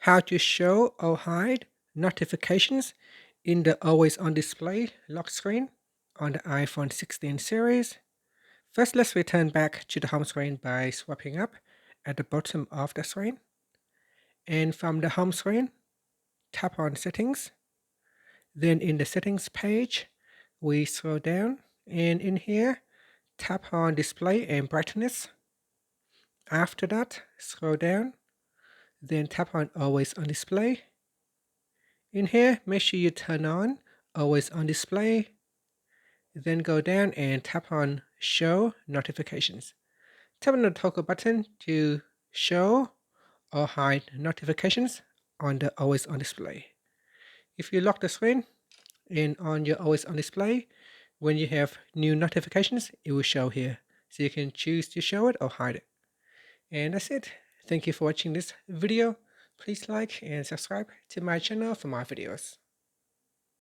how to show or hide notifications in the Always On Display lock screen on the iPhone 16 series. First, let's return back to the home screen by swiping up at the bottom of the screen. And from the home screen, tap on Settings. Then in the Settings page, we scroll down, and in here, tap on Display and Brightness. After that, scroll down, then tap on Always On Display. In here, make sure you turn on Always On Display. Then go down and tap on Show Notifications. Tap on the toggle button to show or hide notifications on the Always On Display. If you lock the screen and on your Always On Display, when you have new notifications, it will show here. So you can choose to show it or hide it. And that's it. Thank you for watching this video. Please like and subscribe to my channel for more videos.